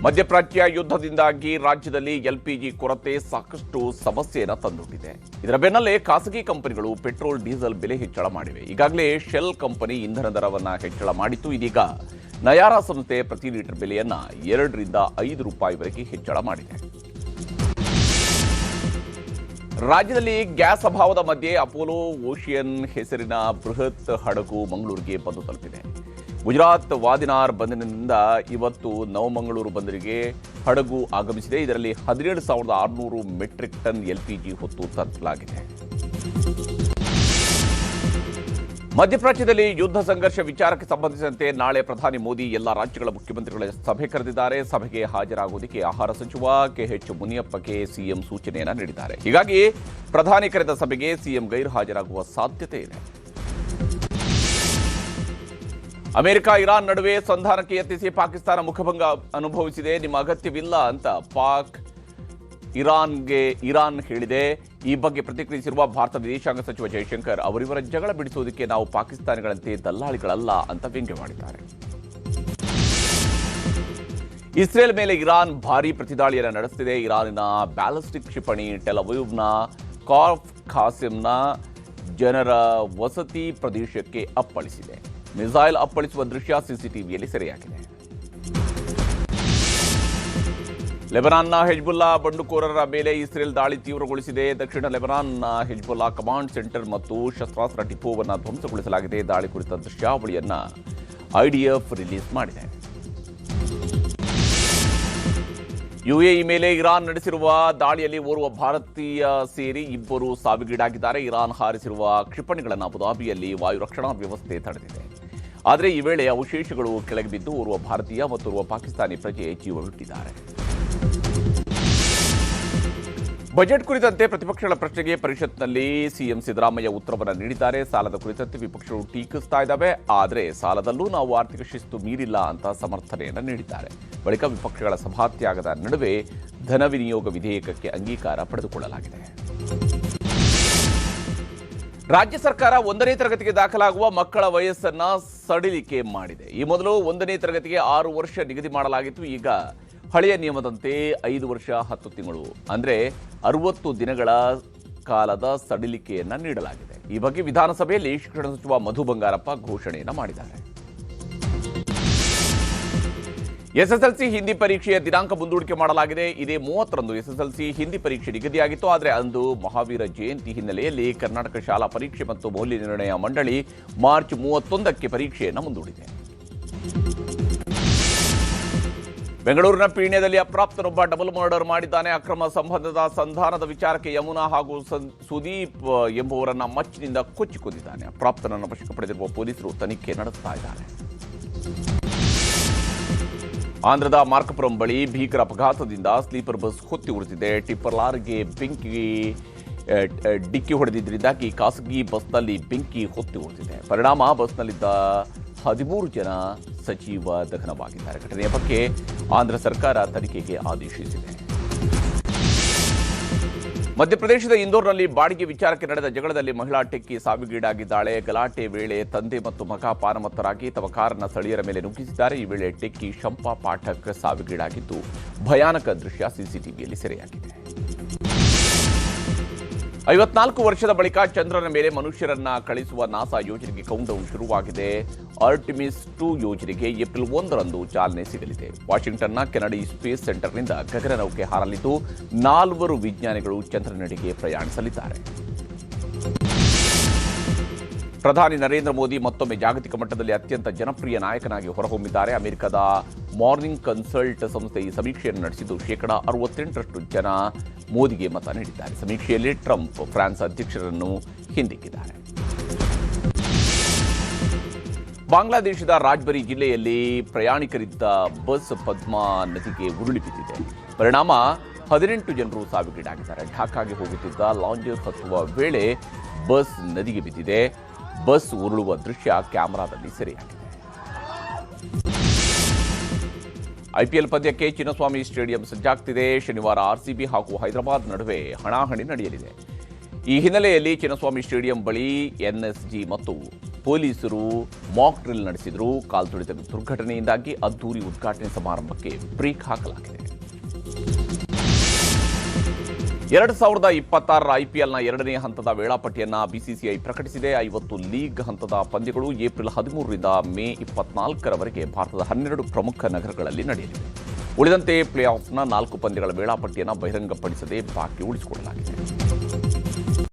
ಮಧ್ಯಪ್ರಾಚ್ಯ ಯುದ್ಧದಿಂದಾಗಿ ರಾಜ್ಯದಲ್ಲಿ ಎಲ್ಪಿಜಿ ಕೊರತೆ ಸಾಕಷ್ಟು ಸಮಸ್ಯೆಯನ್ನು ತಂದೊಡ್ಡಿದೆ. ಇದರ ಬೆನ್ನಲ್ಲೇ ಖಾಸಗಿ ಕಂಪನಿಗಳು ಪೆಟ್ರೋಲ್ ಡೀಸೆಲ್ ಬೆಲೆ ಹೆಚ್ಚಳ ಮಾಡಿವೆ. ಈಗಾಗಲೇ ಶೆಲ್ ಕಂಪನಿ ಇಂಧನ ದರವನ್ನು ಹೆಚ್ಚಳ ಮಾಡಿತ್ತು. ಇದೀಗ ನಯಾರಾ ಸಂಸ್ಥೆ ಪ್ರತಿ ಲೀಟರ್ ಬೆಲೆಯನ್ನು 2 ರಿಂದ 5 ರೂಪಾಯಿವರೆಗೆ ಹೆಚ್ಚಳ ಮಾಡಿದೆ. ರಾಜ್ಯದಲ್ಲಿ ಗ್ಯಾಸ್ ಅಭಾವದ ಮಧ್ಯೆ ಅಪೋಲೋ ಓಷಿಯನ್ ಹೆಸರಿನ ಬೃಹತ್ ಹಡಗು ಮಂಗಳೂರಿಗೆ ಬಂದು ತಲುಪಿದೆ. ಗುಜರಾತ್ ವಾದಿನಾರ್ ಬಂದರಿನಿಂದ ಇವತ್ತು ನವಮಂಗಳೂರು ಬಂದರಿಗೆ ಹಡಗು ಆಗಮಿಸಿದೆ. ಇದರಲ್ಲಿ 17,600 ಮೆಟ್ರಿಕ್ ಟನ್ ಎಲ್ಪಿಜಿ ಹೊತ್ತು ತರಲಾಗಿದೆ. ಮಧ್ಯಪ್ರಾಚ್ಯದಲ್ಲಿ ಯುದ್ಧ ಸಂಘರ್ಷ ವಿಚಾರಕ್ಕೆ ಸಂಬಂಧಿಸಿದಂತೆ ನಾಳೆ ಪ್ರಧಾನಿ ಮೋದಿ ಎಲ್ಲ ರಾಜ್ಯಗಳ ಮುಖ್ಯಮಂತ್ರಿಗಳ ಸಭೆ ಕರೆದಿದ್ದಾರೆ. ಸಭೆಗೆ ಹಾಜರಾಗುವುದಕ್ಕೆ ಆಹಾರ ಸಚಿವ ಕೆಎಚ್ ಮುನಿಯಪ್ಪಗೆ ಸಿಎಂ ಸೂಚನೆಯನ್ನು ನೀಡಿದ್ದಾರೆ. ಹೀಗಾಗಿ ಪ್ರಧಾನಿ ಕರೆದ ಸಭೆಗೆ ಸಿಎಂ ಗೈರು ಹಾಜರಾಗುವ ಸಾಧ್ಯತೆ ಇದೆ. ಅಮೆರಿಕ ಇರಾನ್ ನಡುವೆ ಸಂಧಾನಕ್ಕೆ ಯತ್ನಿಸಿ ಪಾಕಿಸ್ತಾನ ಮುಖಭಂಗ ಅನುಭವಿಸಿದೆ. ನಿಮ್ಮ ಅಗತ್ಯವಿಲ್ಲ ಅಂತ ಇರಾನ್ ಹೇಳಿದೆ. ಈ ಬಗ್ಗೆ ಪ್ರತಿಕ್ರಿಯಿಸಿರುವ ಭಾರತ ವಿದೇಶಾಂಗ ಸಚಿವ ಜೈಶಂಕರ್ ಅವರಿವರ ಜಗಳ ಬಿಡಿಸುವುದಕ್ಕೆ ನಾವು ಪಾಕಿಸ್ತಾನಿಗಳಂತೆ ದಲ್ಲಾಳಿಗಳಲ್ಲ ಅಂತ ವ್ಯಂಗ್ಯ ಮಾಡಿದ್ದಾರೆ. ಇಸ್ರೇಲ್ ಮೇಲೆ ಇರಾನ್ ಭಾರೀ ಪ್ರತಿದಾಳಿಯನ್ನು ನಡೆಸುತ್ತಿದೆ. ಇರಾನಿನ ಬ್ಯಾಲಿಸ್ಟಿಕ್ ಕ್ಷಿಪಣಿ ಟೆಲ್ ಅವೀವ್ನ ಕಾರ್ಫ್ ಖಾಸಿಮ್ನ ಜನರ ವಸತಿ ಪ್ರದೇಶಕ್ಕೆ ಅಪ್ಪಳಿಸಿದೆ. ಮಿಸೈಲ್ ಅಪ್ಪಳಿಸುವ ದೃಶ್ಯ ಸಿಸಿಟಿವಿಯಲ್ಲಿ ಸೆರೆಯಾಗಿದೆ. ಲೆಬನಾನ್ನ ಹೆಜ್ಬುಲ್ಲಾ ಬಂಡುಕೋರರ ಮೇಲೆ ಇಸ್ರೇಲ್ ದಾಳಿ ತೀವ್ರಗೊಳಿಸಿದೆ. ದಕ್ಷಿಣ ಲೆಬನಾನ್ನ ಹೆಜ್ಬುಲ್ಲಾ ಕಮಾಂಡ್ ಸೆಂಟರ್ ಮತ್ತು ಶಸ್ತ್ರಾಸ್ತ್ರ ಡಿಪೋವನ್ನು ಧ್ವಂಸಗೊಳಿಸಲಾಗಿದೆ. ದಾಳಿ ಕುರಿತ ದೃಶ್ಯಾವಳಿಯನ್ನು ಐಡಿಎಫ್ ರಿಲೀಸ್ ಮಾಡಿದೆ. ಯುಎಇ ಮೇಲೆ ಇರಾನ್ ನಡೆಸಿರುವ ದಾಳಿಯಲ್ಲಿ ಓರ್ವ ಭಾರತೀಯ ಸೇರಿ 2 ಸಾವಿಗೀಡಾಗಿದ್ದಾರೆ. ಇರಾನ್ ಹಾರಿಸಿರುವ ಕ್ಷಿಪಣಿಗಳನ್ನು ಅಬುಧಾಬಿಯಲ್ಲಿ ವಾಯುರಕ್ಷಣಾ ವ್ಯವಸ್ಥೆ ತಡೆದಿದೆ. ಆದರೆ ಈ ವೇಳೆ ಅವಶೇಷಗಳು ಕೆಳಗೆ ಬಿದ್ದು ಓರ್ವ ಭಾರತೀಯ ಮತ್ತು ಓರ್ವ ಪಾಕಿಸ್ತಾನಿ ಪ್ರಜೆ ಜೀವ ಬಿಟ್ಟಿದ್ದಾರೆ. ಬಜೆಟ್ ಕುರಿತಂತೆ ಪ್ರತಿಪಕ್ಷಗಳ ಪ್ರಶ್ನೆಗೆ ಪರಿಷತ್ನಲ್ಲಿ ಸಿಎಂ ಸಿದ್ದರಾಮಯ್ಯ ಉತ್ತರವನ್ನು ನೀಡಿದ್ದಾರೆ. ಸಾಲದ ಕುರಿತಂತೆ ವಿಪಕ್ಷಗಳು ಟೀಕಿಸ್ತಾ ಇದ್ದಾವೆ, ಆದರೆ ಸಾಲದಲ್ಲೂ ನಾವು ಆರ್ಥಿಕ ಶಿಸ್ತು ಮೀರಿಲ್ಲ ಅಂತ ಸಮರ್ಥನೆಯನ್ನು ನೀಡಿದ್ದಾರೆ. ಬಳಿಕ ವಿಪಕ್ಷಗಳ ಸಭಾತ್ಯಾಗದ ನಡುವೆ ಧನ ವಿನಿಯೋಗ ವಿಧೇಯಕಕ್ಕೆ ಅಂಗೀಕಾರ ಪಡೆದುಕೊಳ್ಳಲಾಗಿದೆ. ರಾಜ್ಯ ಸರ್ಕಾರ 1ನೇ ತರಗತಿಗೆ ದಾಖಲಾಗುವ ಮಕ್ಕಳ ವಯಸ್ಸನ್ನು ಸಡಿಲಿಕೆ ಮಾಡಿದೆ. ಈ ಮೊದಲು 1ನೇ ತರಗತಿಗೆ 6 ವರ್ಷ ನಿಗದಿ ಮಾಡಲಾಗಿತ್ತು. ಈಗ ಹಳೆಯ ನಿಯಮದಂತೆ 5 ವರ್ಷ 10 ತಿಂಗಳು ಅಂದರೆ 60 ದಿನಗಳ ಕಾಲದ ಸಡಿಲಿಕೆಯನ್ನು ನೀಡಲಾಗಿದೆ. ಈ ಬಗ್ಗೆ ವಿಧಾನಸಭೆಯಲ್ಲಿ ಶಿಕ್ಷಣ ಸಚಿವ ಮಧು ಬಂಗಾರಪ್ಪ ಘೋಷಣೆಯನ್ನು ಮಾಡಿದ್ದಾರೆ. ಎಸ್ಎಸ್ಎಲ್ಸಿ ಹಿಂದಿ ಪರೀಕ್ಷೆಯ ದಿನಾಂಕ ಮುಂದೂಡಿಕೆ ಮಾಡಲಾಗಿದೆ. ಇದೇ 30ರಂದು ಎಸ್ಎಸ್ಎಲ್ಸಿ ಹಿಂದಿ ಪರೀಕ್ಷೆ ನಿಗದಿಯಾಗಿತ್ತು. ಆದರೆ ಅಂದು ಮಹಾವೀರ ಜಯಂತಿ ಹಿನ್ನೆಲೆಯಲ್ಲಿ ಕರ್ನಾಟಕ ಶಾಲಾ ಪರೀಕ್ಷೆ ಮತ್ತು ಮೌಲ್ಯ ನಿರ್ಣಯ ಮಂಡಳಿ ಮಾರ್ಚ್ 31ಕ್ಕೆ ಪರೀಕ್ಷೆಯನ್ನು ಮುಂದೂಡಿದೆ. ಬೆಂಗಳೂರಿನ ಪೀಣ್ಯದಲ್ಲಿ ಅಪ್ರಾಪ್ತನೊಬ್ಬ ಡಬಲ್ ಮರ್ಡರ್ ಮಾಡಿದ್ದಾನೆ. ಅಕ್ರಮ ಸಂಬಂಧದ ಸಂಧಾನದ ವಿಚಾರಕ್ಕೆ ಯಮುನಾ ಹಾಗೂ ಸುದೀಪ್ ಎಂಬುವರನ್ನ ಮಚ್ಚಿನಿಂದ ಕೊಚ್ಚಿಕೊಂಡಿದ್ದಾನೆ. ಅಪ್ರಾಪ್ತನನ್ನು ವಶಕ್ಕೆ ಪಡೆದಿರುವ ಪೊಲೀಸರು ತನಿಖೆ ನಡೆಸ್ತಾ ಇದ್ದಾರೆ. ಆಂಧ್ರದ ಮಾರ್ಕಪುರಂ ಬಳಿ ಭೀಕರ ಅಪಘಾತದಿಂದ ಸ್ಲೀಪರ್ ಬಸ್ ಹೊತ್ತಿ ಉರಿದಿದೆ. ಟಿಪ್ಪರ್ ಲಾರಿಗೆ ಡಿಕ್ಕಿ ಹೊಡೆದಿದ್ದರಿಂದಾಗಿ ಖಾಸಗಿ ಬಸ್ನಲ್ಲಿ ಬೆಂಕಿ ಹೊತ್ತಿ ಉರಿದಿದೆ. ಪರಿಣಾಮ ಬಸ್ನಲ್ಲಿದ್ದ 13 ಜನ ಸಜೀವ ದಹನವಾಗಿದ್ದಾರೆ. ಘಟನೆಯ ಬಗ್ಗೆ ಆಂಧ್ರ ಸರ್ಕಾರ ತನಿಖೆಗೆ ಆದೇಶಿಸಿದೆ. ಮಧ್ಯಪ್ರದೇಶದ ಇಂದೋರ್ನಲ್ಲಿ ಬಾಡಿಗೆ ವಿಚಾರಕ್ಕೆ ನಡೆದ ಜಗಳದಲ್ಲಿ ಮಹಿಳಾ ಟೆಕ್ಕಿ ಸಾವಿಗೀಡಾಗಿದ್ದಾಳೆ. ಗಲಾಟೆ ವೇಳೆ ತಂದೆ ಮತ್ತು ಮಗ ಪಾನಮತ್ತರಾಗಿ ತಮ್ಮ ಕಾರನ್ನು ಸ್ಥಳೀಯರ ಮೇಲೆ ನುಗ್ಗಿಸಿದ್ದಾರೆ. ಈ ವೇಳೆ ಟೆಕ್ಕಿ ಶಂಪಾ ಪಾಠಕ್ ಸಾವಿಗೀಡಾಗಿದ್ದು ಭಯಾನಕ ದೃಶ್ಯ ಸಿಸಿಟಿವಿಯಲ್ಲಿ ಸೆರೆಯಾಗಿದೆ. 54 ವರ್ಷದ ಬಳಿಕ ಚಂದ್ರನ ಮೇಲೆ ಮನುಷ್ಯರನ್ನ ಕಳಿಸುವ ನಾಸಾ ಯೋಜನೆಗೆ ಕೌಂಟ್ಡೌನ್ ಶುರುವಾಗಿದೆ. ಆರ್ಟಿಮಿಸ್ 2 ಯೋಜನೆಗೆ ಏಪ್ರಿಲ್ 1ರಂದು ಚಾಲನೆ ಸಿಗಲಿದೆ. ವಾಷಿಂಗ್ಟನ್ನ ಕೆನಡಿ ಸ್ಪೇಸ್ ಸೆಂಟರ್ನಿಂದ ಗಗನನೌಕೆ ಹಾರಲಿದ್ದು 4 ವಿಜ್ಞಾನಿಗಳು ಚಂದ್ರನೆಡೆಗೆ ಪ್ರಯಾಣಿಸಲಿದ್ದಾರೆ. ಪ್ರಧಾನಿ ನರೇಂದ್ರ ಮೋದಿ ಮತ್ತೊಮ್ಮೆ ಜಾಗತಿಕ ಮಟ್ಟದಲ್ಲಿ ಅತ್ಯಂತ ಜನಪ್ರಿಯ ನಾಯಕನಾಗಿ ಹೊರಹೊಮ್ಮಿದ್ದಾರೆ. ಅಮೆರಿಕದ ಮಾರ್ನಿಂಗ್ ಕನ್ಸಲ್ಟ್ ಸಂಸ್ಥೆ ಈ ಸಮೀಕ್ಷೆಯನ್ನು ನಡೆಸಿದ್ದು 68% ಜನ ಮೋದಿಗೆ ಮತ ನೀಡಿದ್ದಾರೆ. ಸಮೀಕ್ಷೆಯಲ್ಲಿ ಟ್ರಂಪ್ ಫ್ರಾನ್ಸ್ ಅಧ್ಯಕ್ಷರನ್ನು ಹಿಂದಿಕ್ಕಿದ್ದಾರೆ. ಬಾಂಗ್ಲಾದೇಶದ ರಾಜ್ಬರಿ ಜಿಲ್ಲೆಯಲ್ಲಿ ಪ್ರಯಾಣಿಕರಿದ್ದ ಬಸ್ ಪದ್ಮಾ ನದಿಗೆ ಉರುಳಿ ಬಿದ್ದಿದೆ. ಪರಿಣಾಮ 18 ಜನರು ಸಾವಿಗೀಡಾಗಿದ್ದಾರೆ. ಢಾಕಾಗೆ ಹೋಗುತ್ತಿದ್ದ ಲಾಂಜರ್ ಹತ್ತುವ ವೇಳೆ ಬಸ್ ನದಿಗೆ ಬಿದ್ದಿದೆ. ಬಸ್ ಉರುಳುವ ದೃಶ್ಯ ಕ್ಯಾಮೆರಾದಲ್ಲಿ ಸೆರೆಯಾಗಿದೆ. ಐಪಿಎಲ್ ಪಂದ್ಯಕ್ಕೆ ಚಿನ್ನಸ್ವಾಮಿ ಸ್ಟೇಡಿಯಂ ಸಜ್ಜಾಗ್ತಿದೆ. ಶನಿವಾರ ಆರ್ಸಿಬಿ ಹಾಗೂ ಹೈದರಾಬಾದ್ ನಡುವೆ ಹಣಾಹಣಿ ನಡೆಯಲಿದೆ. ಈ ಹಿನ್ನೆಲೆಯಲ್ಲಿ ಚಿನ್ನಸ್ವಾಮಿ ಸ್ಟೇಡಿಯಂ ಬಳಿ ಎನ್ಎಸ್ಜಿ ಮತ್ತು ಪೊಲೀಸರು ಮಾಕ್ ಡ್ರಿಲ್ ನಡೆಸಿದ್ರು. ಕಾಲ್ತುಳಿತ ದುರ್ಘಟನೆಯಿಂದಾಗಿ ಅದ್ದೂರಿ ಉದ್ಘಾಟನೆ ಸಮಾರಂಭಕ್ಕೆ ಬ್ರೇಕ್ ಹಾಕಲಾಗಿದೆ. 2026 IPLನ ಎರಡನೇ ಹಂತದ ವೇಳಾಪಟ್ಟಿಯನ್ನು ಬಿಸಿಸಿಐ ಪ್ರಕಟಿಸಿದೆ. 50 ಲೀಗ್ ಹಂತದ ಪಂದ್ಯಗಳು ಏಪ್ರಿಲ್ 13ರಿಂದ ಮೇ 24ರವರೆಗೆ ಭಾರತದ 12 ಪ್ರಮುಖ ನಗರಗಳಲ್ಲಿ ನಡೆಯಲಿವೆ. ಉಳಿದಂತೆ ಪ್ಲೇ ಆಫ್ನ 4 ಪಂದ್ಯಗಳ ವೇಳಾಪಟ್ಟಿಯನ್ನು ಬಹಿರಂಗಪಡಿಸದೆ ಬಾಕಿ ಉಳಿಸಿಕೊಳ್ಳಲಾಗಿದೆ.